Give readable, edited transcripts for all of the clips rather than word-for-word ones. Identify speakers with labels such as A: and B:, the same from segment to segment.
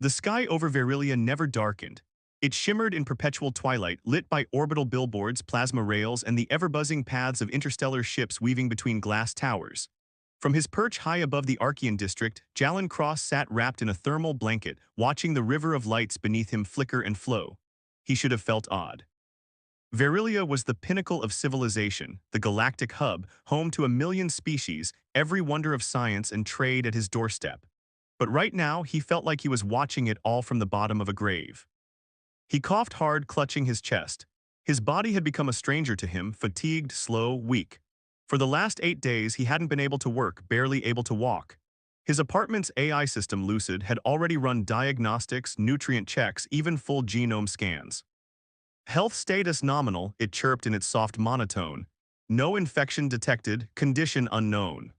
A: The sky over Verilia never darkened. It shimmered in perpetual twilight, lit by orbital billboards, plasma rails, and the ever-buzzing paths of interstellar ships weaving between glass towers. From his perch high above the Archean district, Jalen Cross sat wrapped in a thermal blanket, watching the river of lights beneath him flicker and flow. He should have felt odd. Verilia was the pinnacle of civilization, the galactic hub, home to a million species, every wonder of science and trade at his doorstep. But right now, he felt like he was watching it all from the bottom of a grave. He coughed hard, clutching his chest. His body had become a stranger to him, fatigued, slow, weak. For the last 8 days, he hadn't been able to work, barely able to walk. His apartment's AI system, Lucid, had already run diagnostics, nutrient checks, even full genome scans. Health status nominal, it chirped in its soft monotone. No infection detected, condition unknown.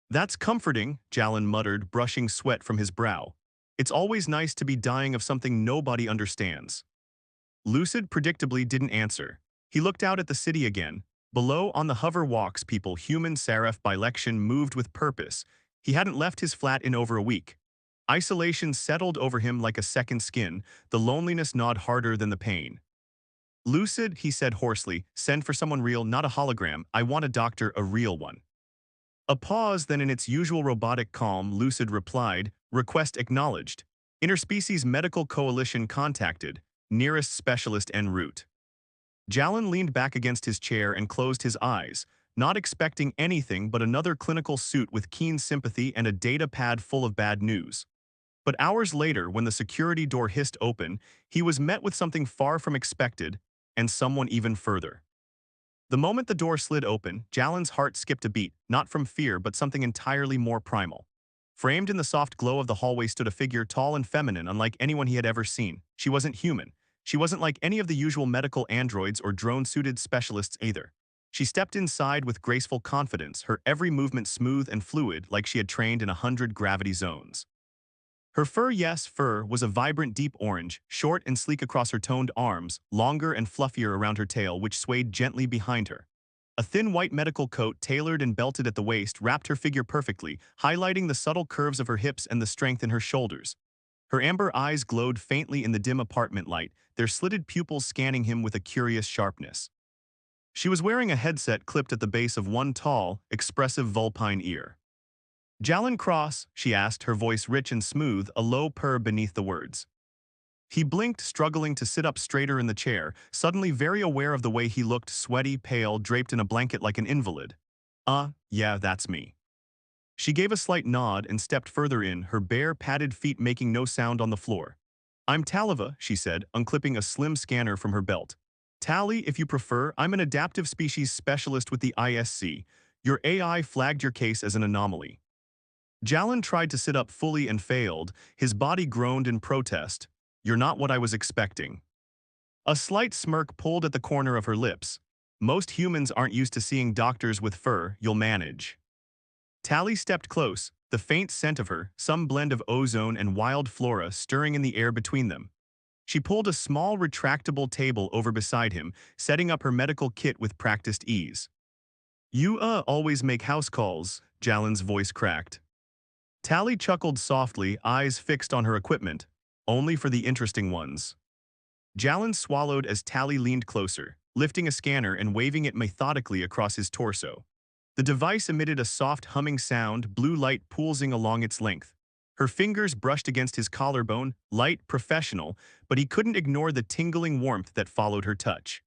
A: That's comforting, Jalen muttered, brushing sweat from his brow. It's always nice to be dying of something nobody understands. Lucid predictably didn't answer. He looked out at the city again. Below, on the hover walks, people, human Seraph Bylection, moved with purpose. He hadn't left his flat in over a week. Isolation settled over him like a second skin, the loneliness gnawed harder than the pain. Lucid, he said hoarsely, send for someone real, not a hologram. I want a doctor, a real one. A pause, then in its usual robotic calm, Lucid replied, request acknowledged. Interspecies Medical Coalition contacted, nearest specialist en route. Jalen leaned back against his chair and closed his eyes, not expecting anything but another clinical suit with keen sympathy and a data pad full of bad news. But hours later, when the security door hissed open, he was met with something far from expected, and someone even further. The moment the door slid open, Jalen's heart skipped a beat, not from fear but something entirely more primal. Framed in the soft glow of the hallway stood a figure tall and feminine unlike anyone he had ever seen. She wasn't human. She wasn't like any of the usual medical androids or drone-suited specialists either. She stepped inside with graceful confidence, her every movement smooth and fluid like she had trained in 100 gravity zones. Her fur, yes, fur, was a vibrant deep orange, short and sleek across her toned arms, longer and fluffier around her tail which swayed gently behind her. A thin white medical coat, tailored and belted at the waist, wrapped her figure perfectly, highlighting the subtle curves of her hips and the strength in her shoulders. Her amber eyes glowed faintly in the dim apartment light, their slitted pupils scanning him with a curious sharpness. She was wearing a headset clipped at the base of one tall, expressive vulpine ear. Jalen Cross, she asked, her voice rich and smooth, a low purr beneath the words. He blinked, struggling to sit up straighter in the chair, suddenly very aware of the way he looked, sweaty, pale, draped in a blanket like an invalid. Yeah, that's me. She gave a slight nod and stepped further in, her bare, padded feet making no sound on the floor. I'm Taliva, she said, unclipping a slim scanner from her belt. Tally, if you prefer, I'm an adaptive species specialist with the ISC. Your AI flagged your case as an anomaly. Jalen tried to sit up fully and failed, his body groaned in protest. You're not what I was expecting. A slight smirk pulled at the corner of her lips. Most humans aren't used to seeing doctors with fur, you'll manage. Tally stepped close, the faint scent of her, some blend of ozone and wild flora stirring in the air between them. She pulled a small retractable table over beside him, setting up her medical kit with practiced ease. You always make house calls, Jalen's voice cracked. Tally chuckled softly, eyes fixed on her equipment, only for the interesting ones. Jalen swallowed as Tally leaned closer, lifting a scanner and waving it methodically across his torso. The device emitted a soft humming sound, blue light pulsing along its length. Her fingers brushed against his collarbone, light, professional, but he couldn't ignore the tingling warmth that followed her touch.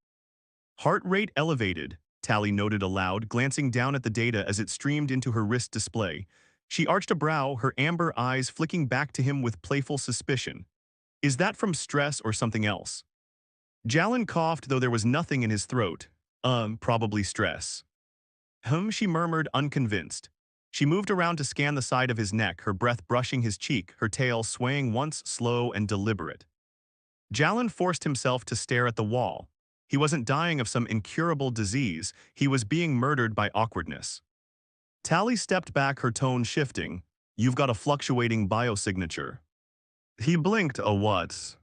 A: Heart rate elevated, Tally noted aloud, glancing down at the data as it streamed into her wrist display. She arched a brow, her amber eyes flicking back to him with playful suspicion. Is that from stress or something else? Jalen coughed, though there was nothing in his throat. Probably stress. She murmured, unconvinced. She moved around to scan the side of his neck, her breath brushing his cheek, her tail swaying once, slow and deliberate. Jalen forced himself to stare at the wall. He wasn't dying of some incurable disease, he was being murdered by awkwardness. Tally stepped back, her tone shifting. You've got a fluctuating biosignature. He blinked, a what?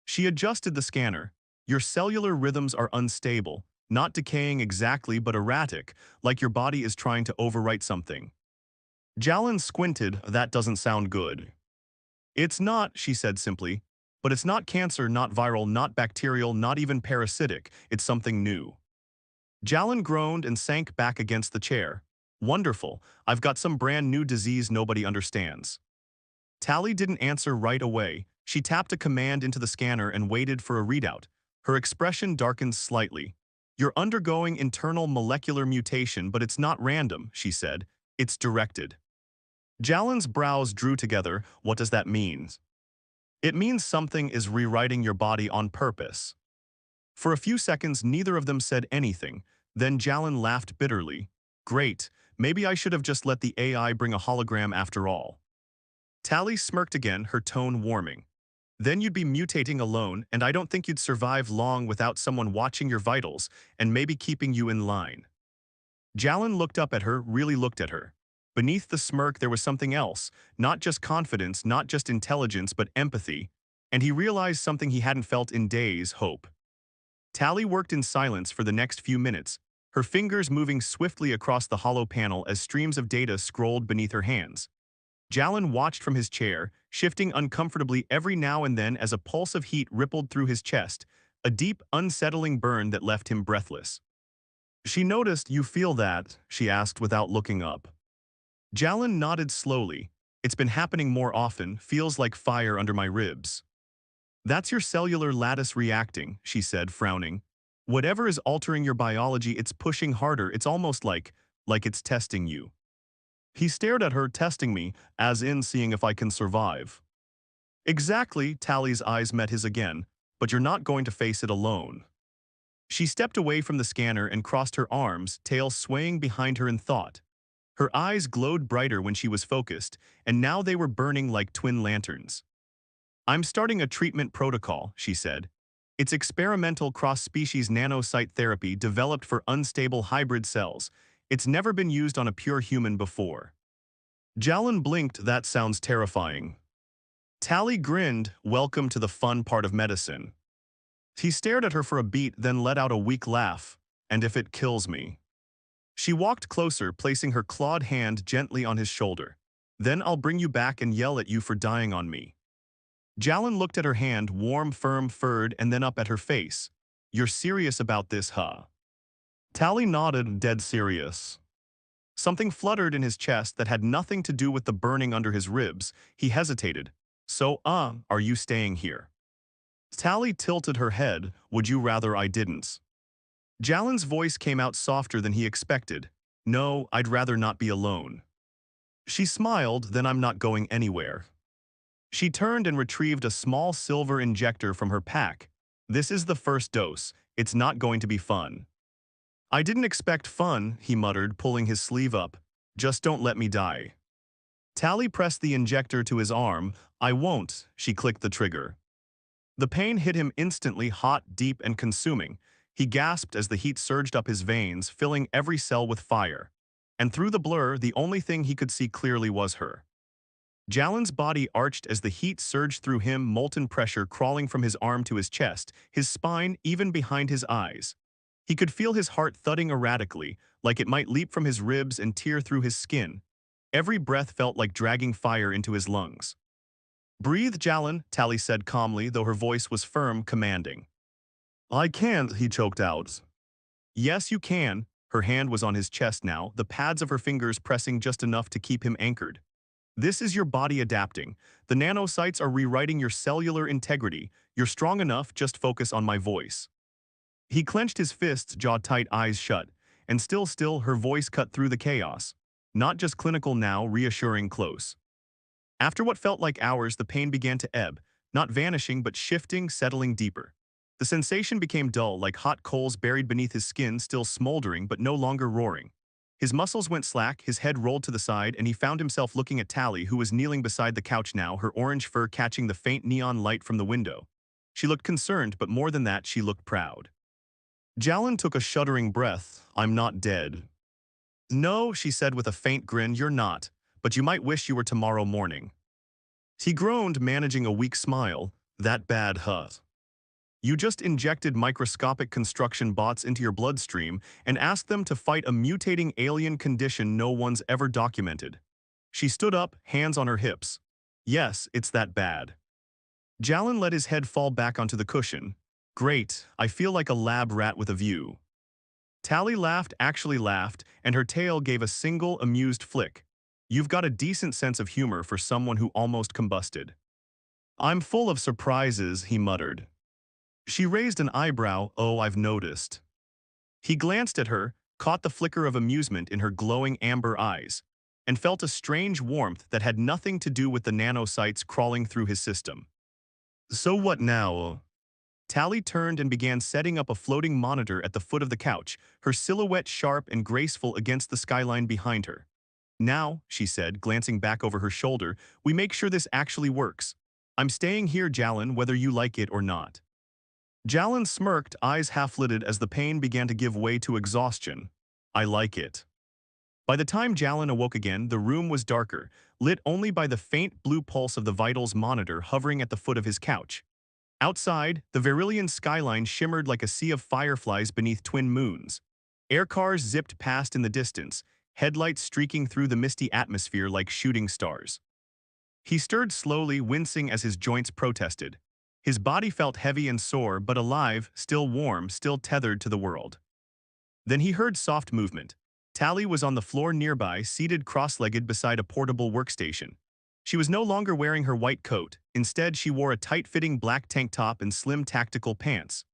A: She adjusted the scanner. Your cellular rhythms are unstable, not decaying exactly but erratic, like your body is trying to overwrite something. Jalen squinted, that doesn't sound good. It's not, she said simply. But it's not cancer, not viral, not bacterial, not even parasitic. It's something new. Jalen groaned and sank back against the chair. Wonderful. I've got some brand new disease nobody understands. Tally didn't answer right away. She tapped a command into the scanner and waited for a readout. Her expression darkened slightly. You're undergoing internal molecular mutation, but it's not random, she said. It's directed. Jalen's brows drew together. What does that mean? It means something is rewriting your body on purpose. For a few seconds, neither of them said anything. Then Jalen laughed bitterly. Great, maybe I should have just let the AI bring a hologram after all. Tally smirked again, her tone warming. Then you'd be mutating alone, and I don't think you'd survive long without someone watching your vitals and maybe keeping you in line. Jalen looked up at her, really looked at her. Beneath the smirk there was something else, not just confidence, not just intelligence, but empathy, and he realized something he hadn't felt in days, hope. Tally worked in silence for the next few minutes, her fingers moving swiftly across the hollow panel as streams of data scrolled beneath her hands. Jalen watched from his chair, shifting uncomfortably every now and then as a pulse of heat rippled through his chest, a deep, unsettling burn that left him breathless. She noticed. You feel that? She asked without looking up. Jalen nodded slowly. It's been happening more often, feels like fire under my ribs. That's your cellular lattice reacting, she said, frowning. Whatever is altering your biology, it's pushing harder. It's almost like it's testing you. He stared at her, testing me, as in seeing if I can survive. Exactly, Tally's eyes met his again, but you're not going to face it alone. She stepped away from the scanner and crossed her arms, tail swaying behind her in thought. Her eyes glowed brighter when she was focused, and now they were burning like twin lanterns. I'm starting a treatment protocol, she said. It's experimental cross-species nanocyte therapy developed for unstable hybrid cells. It's never been used on a pure human before. Jalen blinked. That sounds terrifying. Tally grinned. Welcome to the fun part of medicine. He stared at her for a beat, then let out a weak laugh. And if it kills me? She walked closer, placing her clawed hand gently on his shoulder. Then I'll bring you back and yell at you for dying on me. Jalen looked at her hand, warm, firm, furred, and then up at her face. You're serious about this, huh? Tally nodded, dead serious. Something fluttered in his chest that had nothing to do with the burning under his ribs. He hesitated. So, are you staying here? Tally tilted her head. Would you rather I didn't? Jalen's voice came out softer than he expected. No, I'd rather not be alone. She smiled. Then I'm not going anywhere. She turned and retrieved a small silver injector from her pack. This is the first dose. It's not going to be fun. I didn't expect fun, he muttered, pulling his sleeve up. Just don't let me die. Tally pressed the injector to his arm. I won't, she clicked the trigger. The pain hit him instantly, hot, deep, and consuming. He gasped as the heat surged up his veins, filling every cell with fire. And through the blur, the only thing he could see clearly was her. Jalen's body arched as the heat surged through him, molten pressure crawling from his arm to his chest, his spine, even behind his eyes. He could feel his heart thudding erratically, like it might leap from his ribs and tear through his skin. Every breath felt like dragging fire into his lungs. Breathe, Jalen, Tally said calmly, though her voice was firm, commanding. I can't, he choked out. Yes, you can. Her hand was on his chest now, the pads of her fingers pressing just enough to keep him anchored. This is your body adapting. The nanocytes are rewriting your cellular integrity. You're strong enough, just focus on my voice. He clenched his fists, jaw tight, eyes shut, and still, her voice cut through the chaos. Not just clinical now, reassuring, close. After what felt like hours, the pain began to ebb, not vanishing but shifting, settling deeper. The sensation became dull, like hot coals buried beneath his skin, still smoldering but no longer roaring. His muscles went slack, his head rolled to the side, and he found himself looking at Tally, who was kneeling beside the couch now, her orange fur catching the faint neon light from the window. She looked concerned, but more than that, she looked proud. Jalen took a shuddering breath. I'm not dead. No, she said with a faint grin, you're not, but you might wish you were tomorrow morning. He groaned, managing a weak smile. That bad, huh? You just injected microscopic construction bots into your bloodstream and asked them to fight a mutating alien condition no one's ever documented. She stood up, hands on her hips. Yes, it's that bad. Jalen let his head fall back onto the cushion. Great, I feel like a lab rat with a view. Tally laughed, actually laughed, and her tail gave a single, amused flick. You've got a decent sense of humor for someone who almost combusted. I'm full of surprises, he muttered. She raised an eyebrow. Oh, I've noticed. He glanced at her, caught the flicker of amusement in her glowing amber eyes, and felt a strange warmth that had nothing to do with the nanocytes crawling through his system. So what now? Tally turned and began setting up a floating monitor at the foot of the couch, her silhouette sharp and graceful against the skyline behind her. Now, she said, glancing back over her shoulder, we make sure this actually works. I'm staying here, Jalen, whether you like it or not. Jalen smirked, eyes half-lidded as the pain began to give way to exhaustion. I like it. By the time Jalen awoke again, the room was darker, lit only by the faint blue pulse of the vitals monitor hovering at the foot of his couch. Outside, the Verilian skyline shimmered like a sea of fireflies beneath twin moons. Aircars zipped past in the distance, headlights streaking through the misty atmosphere like shooting stars. He stirred slowly, wincing as his joints protested. His body felt heavy and sore, but alive, still warm, still tethered to the world. Then he heard soft movement. Tally was on the floor nearby, seated cross-legged beside a portable workstation. She was no longer wearing her white coat. Instead, she wore a tight-fitting black tank top and slim tactical pants.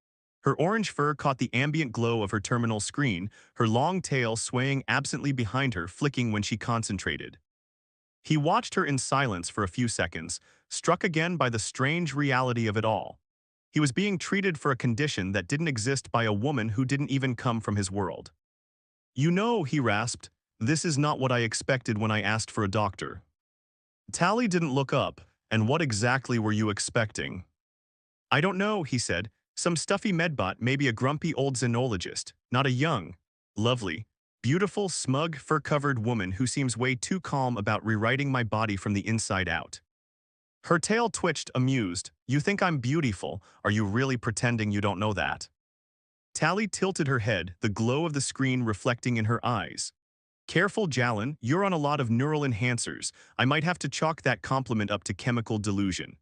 A: Her orange fur caught the ambient glow of her terminal screen, her long tail swaying absently behind her, flicking when she concentrated. He watched her in silence for a few seconds, struck again by the strange reality of it all. He was being treated for a condition that didn't exist by a woman who didn't even come from his world. You know, he rasped, this is not what I expected when I asked for a doctor. Tally didn't look up, and what exactly were you expecting? I don't know, he said, some stuffy medbot, maybe a grumpy old xenologist, not a young, lovely, beautiful, smug, fur-covered woman who seems way too calm about rewriting my body from the inside out. Her tail twitched, amused. You think I'm beautiful? Are you really pretending you don't know that? Tally tilted her head, the glow of the screen reflecting in her eyes. Careful, Jalen, you're on a lot of neural enhancers. I might have to chalk that compliment up to chemical delusion.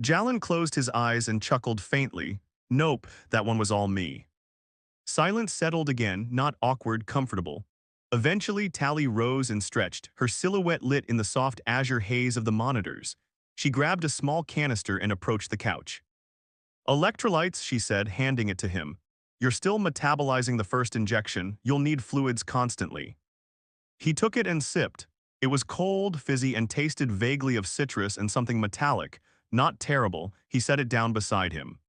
A: Jalen closed his eyes and chuckled faintly. Nope, that one was all me. Silence settled again, not awkward, comfortable. Eventually, Tally rose and stretched, her silhouette lit in the soft azure haze of the monitors. She grabbed a small canister and approached the couch. Electrolytes, she said, handing it to him. You're still metabolizing the first injection. You'll need fluids constantly. He took it and sipped. It was cold, fizzy, and tasted vaguely of citrus and something metallic. Not terrible. He set it down beside him.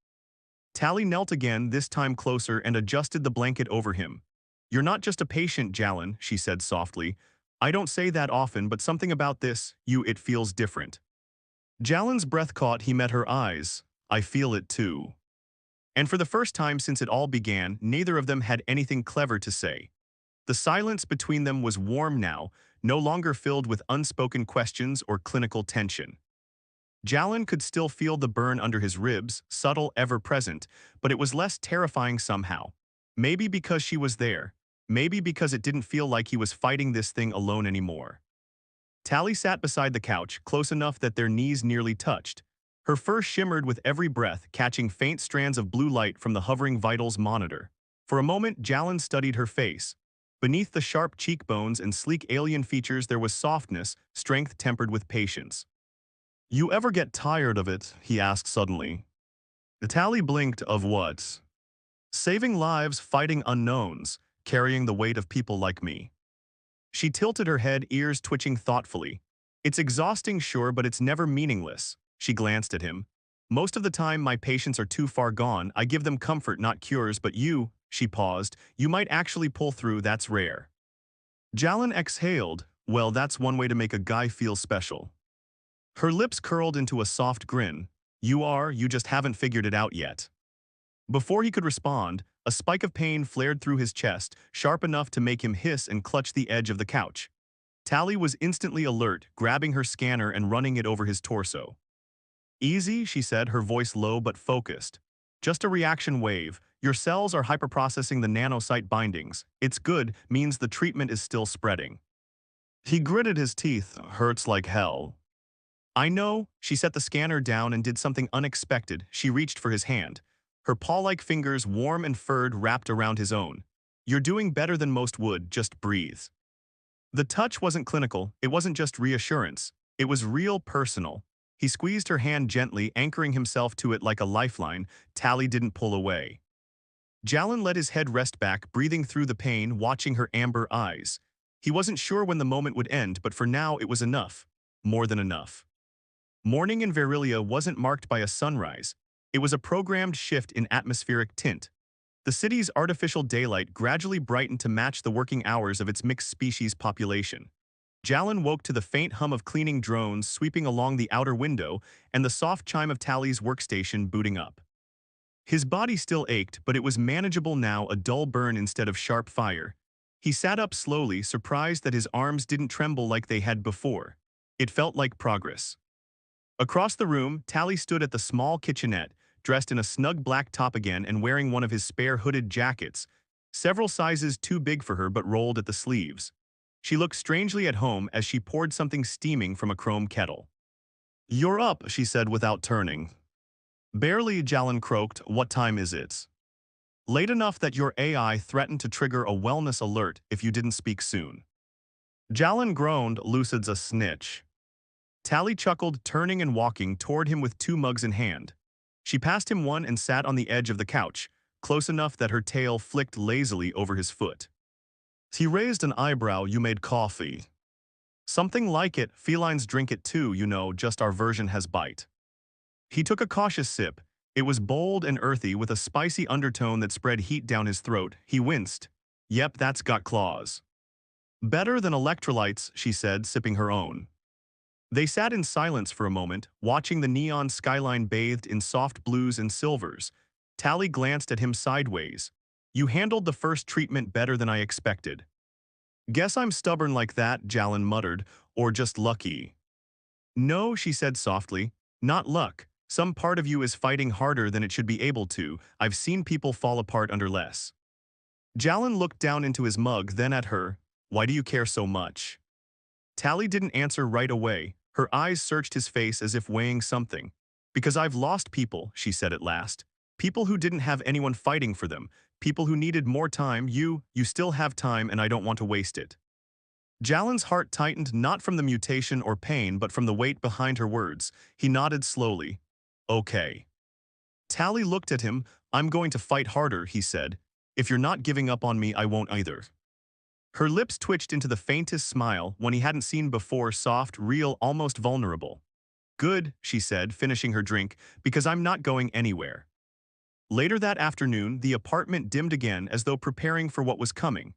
A: Tally knelt again, this time closer, and adjusted the blanket over him. You're not just a patient, Jalen, she said softly. I don't say that often, but something about this, it feels different. Jalen's breath caught, he met her eyes. I feel it too. And for the first time since it all began, neither of them had anything clever to say. The silence between them was warm now, no longer filled with unspoken questions or clinical tension. Jalen could still feel the burn under his ribs, subtle, ever-present, but it was less terrifying somehow. Maybe because she was there. Maybe because it didn't feel like he was fighting this thing alone anymore. Tally sat beside the couch, close enough that their knees nearly touched. Her fur shimmered with every breath, catching faint strands of blue light from the hovering vitals monitor. For a moment, Jalen studied her face. Beneath the sharp cheekbones and sleek alien features there was softness, strength tempered with patience. You ever get tired of it? He asked suddenly. Tally blinked. Of what? Saving lives, fighting unknowns, carrying the weight of people like me. She tilted her head, ears twitching thoughtfully. It's exhausting, sure, but it's never meaningless. She glanced at him. Most of the time my patients are too far gone. I give them comfort, not cures, but you, she paused, you might actually pull through, that's rare. Jalen exhaled. Well, that's one way to make a guy feel special. Her lips curled into a soft grin. You just haven't figured it out yet. Before he could respond, a spike of pain flared through his chest, sharp enough to make him hiss and clutch the edge of the couch. Tally was instantly alert, grabbing her scanner and running it over his torso. Easy, she said, her voice low but focused. Just a reaction wave. Your cells are hyperprocessing the nanocyte bindings. It's good, means the treatment is still spreading. He gritted his teeth. Hurts like hell. I know, she set the scanner down and did something unexpected. She reached for his hand. Her paw-like fingers, warm and furred, wrapped around his own. You're doing better than most would, just breathe. The touch wasn't clinical, it wasn't just reassurance. It was real personal. He squeezed her hand gently, anchoring himself to it like a lifeline. Tally didn't pull away. Jalen let his head rest back, breathing through the pain, watching her amber eyes. He wasn't sure when the moment would end, but for now it was enough. More than enough. Morning in Verilia wasn't marked by a sunrise. It was a programmed shift in atmospheric tint. The city's artificial daylight gradually brightened to match the working hours of its mixed-species population. Jalen woke to the faint hum of cleaning drones sweeping along the outer window and the soft chime of Tally's workstation booting up. His body still ached, but it was manageable now, a dull burn instead of sharp fire. He sat up slowly, surprised that his arms didn't tremble like they had before. It felt like progress. Across the room, Tally stood at the small kitchenette, dressed in a snug black top again and wearing one of his spare hooded jackets, several sizes too big for her but rolled at the sleeves. She looked strangely at home as she poured something steaming from a chrome kettle. "You're up," she said without turning. "Barely," Jalen croaked. "What time is it?" "Late enough that your AI threatened to trigger a wellness alert if you didn't speak soon." Jalen groaned. "Lucid's a snitch." Tally chuckled, turning and walking toward him with two mugs in hand. She passed him one and sat on the edge of the couch, close enough that her tail flicked lazily over his foot. He raised an eyebrow. "You made coffee." "Something like it. Felines drink it too, you know, just our version has bite." He took a cautious sip. It was bold and earthy with a spicy undertone that spread heat down his throat. He winced. "Yep, that's got claws." "Better than electrolytes," she said, sipping her own. They sat in silence for a moment, watching the neon skyline bathed in soft blues and silvers. Tally glanced at him sideways. "You handled the first treatment better than I expected." "Guess I'm stubborn like that," Jalen muttered, "or just lucky." "No," she said softly, "not luck. Some part of you is fighting harder than it should be able to. I've seen people fall apart under less." Jalen looked down into his mug, then at her. "Why do you care so much?" Tally didn't answer right away. Her eyes searched his face as if weighing something. "Because I've lost people," she said at last. "People who didn't have anyone fighting for them. People who needed more time. You still have time and I don't want to waste it." Jalen's heart tightened, not from the mutation or pain but from the weight behind her words. He nodded slowly. "Okay." Tally looked at him. "I'm going to fight harder," he said. "If you're not giving up on me, I won't either." Her lips twitched into the faintest smile, one he hadn't seen before, soft, real, almost vulnerable. "Good," she said, finishing her drink, "because I'm not going anywhere." Later that afternoon, the apartment dimmed again as though preparing for what was coming.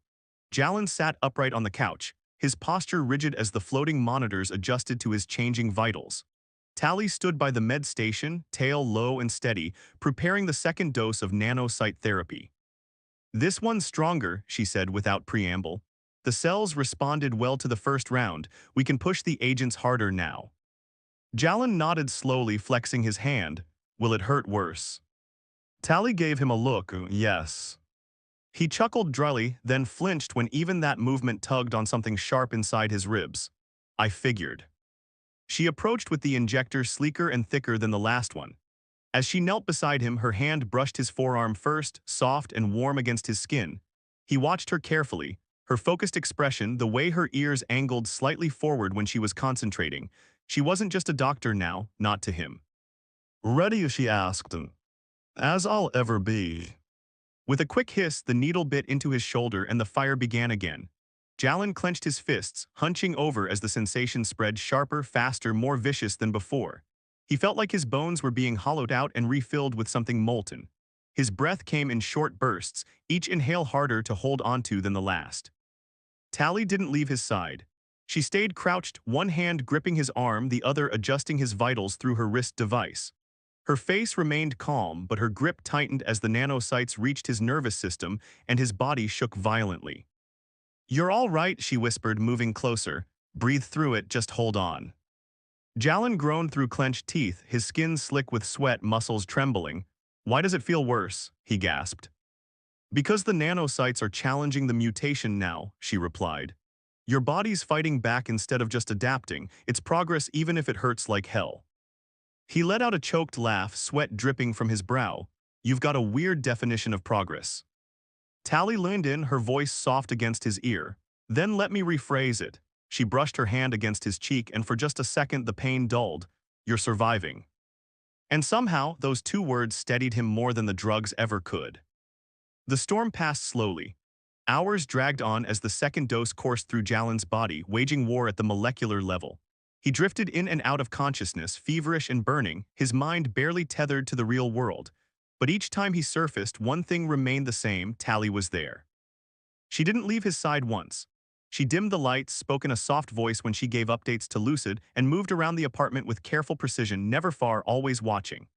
A: Jalen sat upright on the couch, his posture rigid as the floating monitors adjusted to his changing vitals. Tally stood by the med station, tail low and steady, preparing the second dose of nanocyte therapy. "This one's stronger," she said without preamble. "The cells responded well to the first round. We can push the agents harder now." Jalen nodded slowly, flexing his hand. "Will it hurt worse?" Tally gave him a look. "Yes." He chuckled dryly, then flinched when even that movement tugged on something sharp inside his ribs. "I figured." She approached with the injector, sleeker and thicker than the last one. As she knelt beside him, her hand brushed his forearm first, soft and warm against his skin. He watched her carefully, her focused expression, the way her ears angled slightly forward when she was concentrating. She wasn't just a doctor now, not to him. "Ready?" she asked. "As I'll ever be." With a quick hiss, the needle bit into his shoulder and the fire began again. Jalen clenched his fists, hunching over as the sensation spread, sharper, faster, more vicious than before. He felt like his bones were being hollowed out and refilled with something molten. His breath came in short bursts, each inhale harder to hold onto than the last. Tally didn't leave his side. She stayed crouched, one hand gripping his arm, the other adjusting his vitals through her wrist device. Her face remained calm, but her grip tightened as the nanocytes reached his nervous system and his body shook violently. "You're all right," she whispered, moving closer. "Breathe through it, just hold on." Jalen groaned through clenched teeth, his skin slick with sweat, muscles trembling. "Why does it feel worse?" he gasped. "Because the nanocytes are challenging the mutation now," she replied. Your body's fighting back instead of just adapting. It's progress even if it hurts like hell. He let out a choked laugh, sweat dripping from his brow. You've got a weird definition of progress. Tally leaned in, her voice soft against his ear. Then let me rephrase it. She brushed her hand against his cheek, and for just a second the pain dulled. You're surviving. And somehow, those two words steadied him more than the drugs ever could. The storm passed slowly. Hours dragged on as the second dose coursed through Jalen's body, waging war at the molecular level. He drifted in and out of consciousness, feverish and burning, his mind barely tethered to the real world. But each time he surfaced, one thing remained the same: Tally was there. She didn't leave his side once. She dimmed the lights, spoke in a soft voice when she gave updates to Lucid, and moved around the apartment with careful precision, never far, always watching.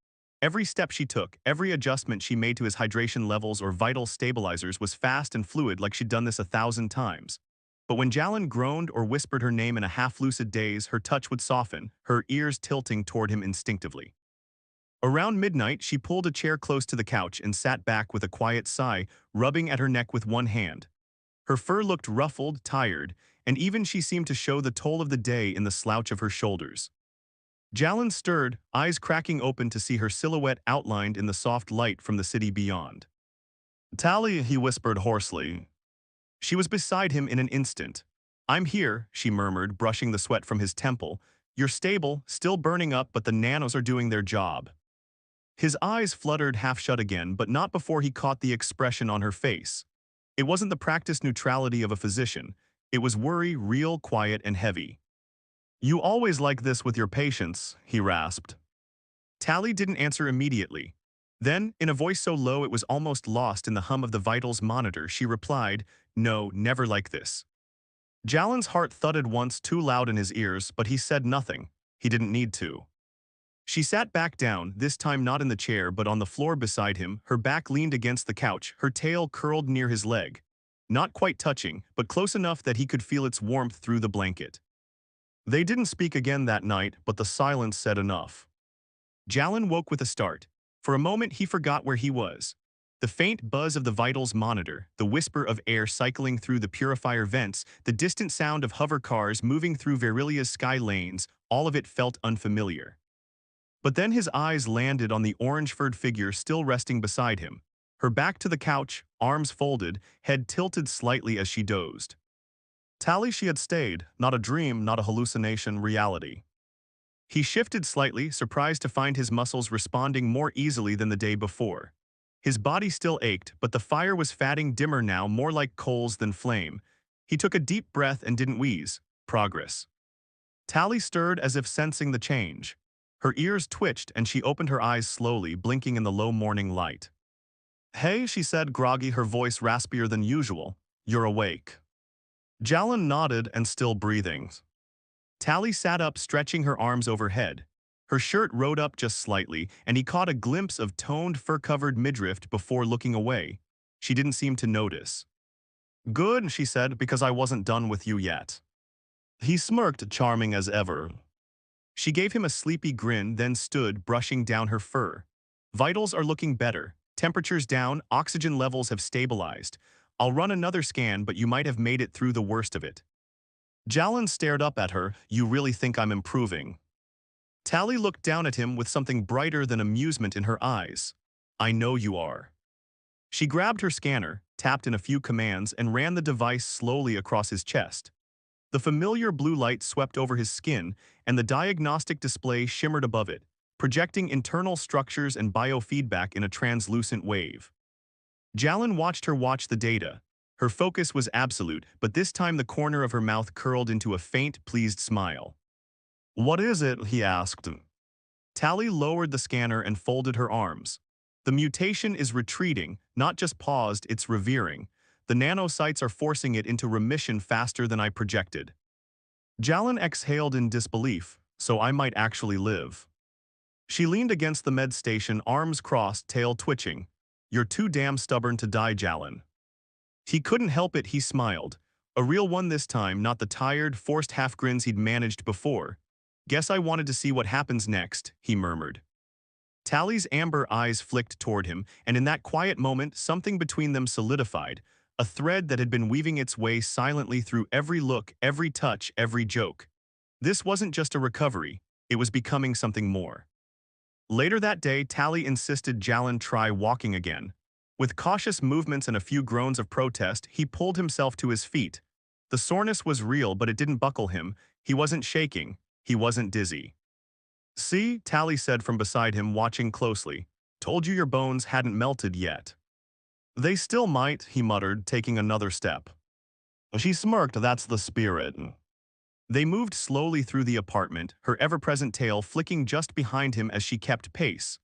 A: Every step she took, every adjustment she made to his hydration levels or vital stabilizers was fast and fluid, like she'd done this 1,000 times. But when Jalen groaned or whispered her name in a half-lucid daze, her touch would soften, her ears tilting toward him instinctively. Around midnight, she pulled a chair close to the couch and sat back with a quiet sigh, rubbing at her neck with one hand. Her fur looked ruffled, tired, and even she seemed to show the toll of the day in the slouch of her shoulders. Jalen stirred, eyes cracking open to see her silhouette outlined in the soft light from the city beyond. Tally, he whispered hoarsely. She was beside him in an instant. I'm here, she murmured, brushing the sweat from his temple. You're stable, still burning up, but the nanos are doing their job. His eyes fluttered half shut again, but not before he caught the expression on her face. It wasn't the practiced neutrality of a physician. It was worry, real, quiet, and heavy. You always like this with your patients, he rasped. Tally didn't answer immediately. Then, in a voice so low it was almost lost in the hum of the vitals monitor, she replied, No, never like this. Jalen's heart thudded once, too loud in his ears, but he said nothing. He didn't need to. She sat back down, this time not in the chair but on the floor beside him, her back leaned against the couch, her tail curled near his leg. Not quite touching, but close enough that he could feel its warmth through the blanket. They didn't speak again that night, but the silence said enough. Jalen woke with a start. For a moment he forgot where he was. The faint buzz of the vitals monitor, the whisper of air cycling through the purifier vents, the distant sound of hover cars moving through Verilia's sky lanes, all of it felt unfamiliar. But then his eyes landed on the orange-furred figure still resting beside him, her back to the couch, arms folded, head tilted slightly as she dozed. Tally, she had stayed, not a dream, not a hallucination, reality. He shifted slightly, surprised to find his muscles responding more easily than the day before. His body still ached, but the fire was fading dimmer now, more like coals than flame. He took a deep breath and didn't wheeze. Progress. Tally stirred as if sensing the change. Her ears twitched and she opened her eyes slowly, blinking in the low morning light. Hey, she said, groggy, her voice raspier than usual. You're awake. Jalen nodded and still breathing. Tally sat up, stretching her arms overhead. Her shirt rode up just slightly, and he caught a glimpse of toned, fur-covered midriff before looking away. She didn't seem to notice. Good, she said, because I wasn't done with you yet. He smirked, charming as ever. She gave him a sleepy grin, then stood, brushing down her fur. Vitals are looking better. Temperature's down, oxygen levels have stabilized. I'll run another scan, but you might have made it through the worst of it. Jalen stared up at her. You really think I'm improving? Tally looked down at him with something brighter than amusement in her eyes. I know you are. She grabbed her scanner, tapped in a few commands, and ran the device slowly across his chest. The familiar blue light swept over his skin, and the diagnostic display shimmered above it, projecting internal structures and biofeedback in a translucent wave. Jalen watched her watch the data. Her focus was absolute, but this time the corner of her mouth curled into a faint, pleased smile. What is it? He asked. Tally lowered the scanner and folded her arms. The mutation is retreating, not just paused, it's revering. The nanocytes are forcing it into remission faster than I projected. Jalen exhaled in disbelief, so I might actually live. She leaned against the med station, arms crossed, tail twitching. You're too damn stubborn to die, Jalen. He couldn't help it, he smiled. A real one this time, not the tired, forced half-grins he'd managed before. Guess I wanted to see what happens next, he murmured. Tally's amber eyes flicked toward him, and in that quiet moment, something between them solidified. a thread that had been weaving its way silently through every look, every touch, every joke. This wasn't just a recovery, it was becoming something more. Later that day, Tally insisted Jalan try walking again. With cautious movements and a few groans of protest, he pulled himself to his feet. The soreness was real, but it didn't buckle him. He wasn't shaking. He wasn't dizzy. "See," Tally said from beside him, watching closely. "Told you your bones hadn't melted yet." "They still might," he muttered, taking another step. She smirked. "That's the spirit." They moved slowly through the apartment, her ever-present tail flicking just behind him as she kept pace.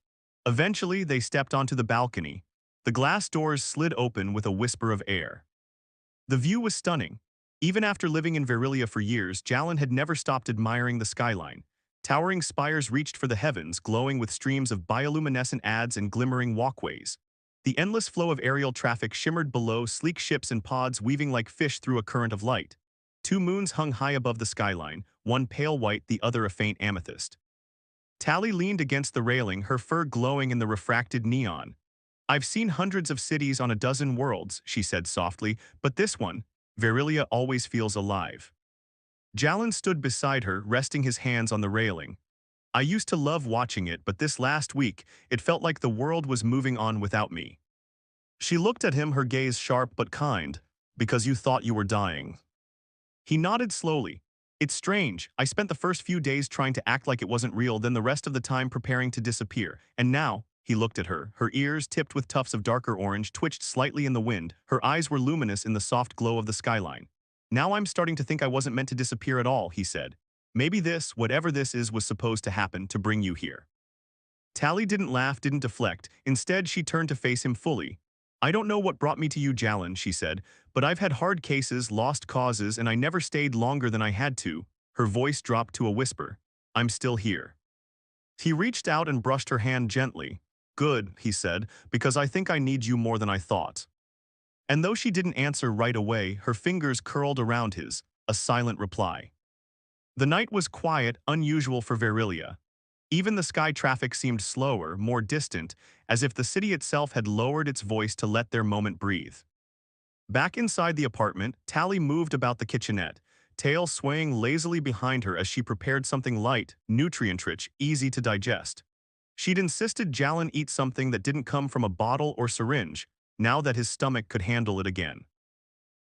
A: Eventually, they stepped onto the balcony. The glass doors slid open with a whisper of air. The view was stunning. Even after living in Verilia for years, Jalan had never stopped admiring the skyline. Towering spires reached for the heavens, glowing with streams of bioluminescent ads and glimmering walkways. The endless flow of aerial traffic shimmered below, sleek ships and pods weaving like fish through a current of light. Two moons hung high above the skyline, one pale white, the other a faint amethyst. Tally leaned against the railing, her fur glowing in the refracted neon. "I've seen hundreds of cities on a dozen worlds," she said softly, "but this one, Verilia, always feels alive." Jalan stood beside her, resting his hands on the railing. "I used to love watching it, but this last week, it felt like the world was moving on without me." She looked at him, her gaze sharp but kind. "Because you thought you were dying." He nodded slowly. "It's strange. I spent the first few days trying to act like it wasn't real, then the rest of the time preparing to disappear. And now," he looked at her, her ears tipped with tufts of darker orange twitched slightly in the wind, her eyes were luminous in the soft glow of the skyline. "Now I'm starting to think I wasn't meant to disappear at all," he said. "Maybe this, whatever this is, was supposed to happen to bring you here." Tally didn't laugh, didn't deflect. Instead, she turned to face him fully. "I don't know what brought me to you, Jalan," she said, "but I've had hard cases, lost causes, and I never stayed longer than I had to." Her voice dropped to a whisper. "I'm still here." He reached out and brushed her hand gently. "Good," he said, "because I think I need you more than I thought." And though she didn't answer right away, her fingers curled around his, a silent reply. The night was quiet, unusual for Verilia. Even the sky traffic seemed slower, more distant, as if the city itself had lowered its voice to let their moment breathe. Back inside the apartment, Tally moved about the kitchenette, tail swaying lazily behind her as she prepared something light, nutrient-rich, easy to digest. She'd insisted Jalan eat something that didn't come from a bottle or syringe, now that his stomach could handle it again.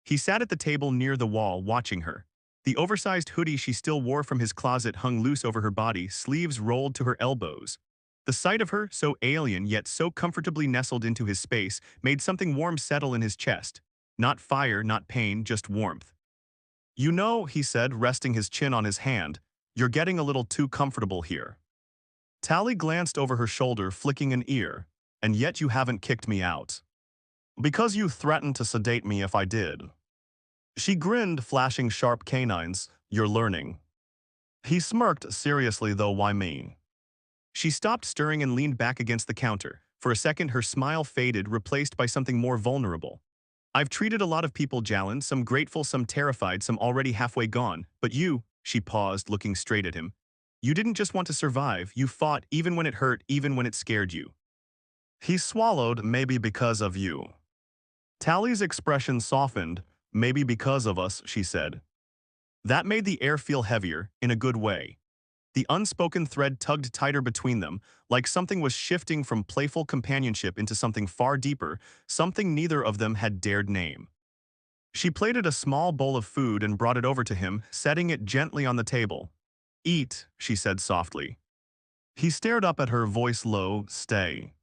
A: He sat at the table near the wall, watching her. The oversized hoodie she still wore from his closet hung loose over her body, sleeves rolled to her elbows. The sight of her, so alien yet so comfortably nestled into his space, made something warm settle in his chest. Not fire, not pain, just warmth. "You know," he said, resting his chin on his hand, "you're getting a little too comfortable here." Tally glanced over her shoulder, flicking an ear. "And yet you haven't kicked me out." "Because you threatened to sedate me if I did." She grinned, flashing sharp canines. "You're learning." He smirked. "Seriously though, why me?" She stopped stirring and leaned back against the counter. For a second, her smile faded, replaced by something more vulnerable. "I've treated a lot of people, Jalan, some grateful, some terrified, some already halfway gone. But you," she paused, looking straight at him, "you didn't just want to survive, you fought, even when it hurt, even when it scared you." He swallowed. "Maybe because of you." Tally's expression softened. "Maybe because of us," she said. That made the air feel heavier, in a good way. The unspoken thread tugged tighter between them, like something was shifting from playful companionship into something far deeper, something neither of them had dared name. She plated a small bowl of food and brought it over to him, setting it gently on the table. "Eat," she said softly. He stared up at her, voice low. "Stay."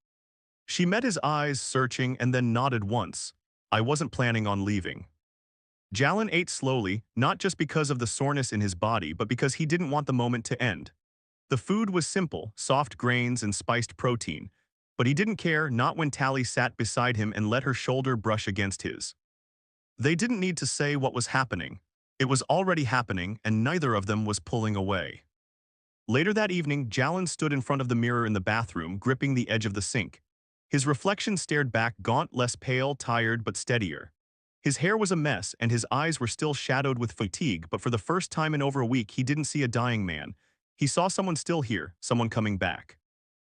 A: She met his eyes, searching, and then nodded once. "I wasn't planning on leaving." Jalan ate slowly, not just because of the soreness in his body, but because he didn't want the moment to end. The food was simple, soft grains and spiced protein. But he didn't care, not when Tally sat beside him and let her shoulder brush against his. They didn't need to say what was happening. It was already happening, and neither of them was pulling away. Later that evening, Jalan stood in front of the mirror in the bathroom, gripping the edge of the sink. His reflection stared back, gaunt, less pale, tired, but steadier. His hair was a mess, and his eyes were still shadowed with fatigue, but for the first time in over a week, he didn't see a dying man. He saw someone still here, someone coming back.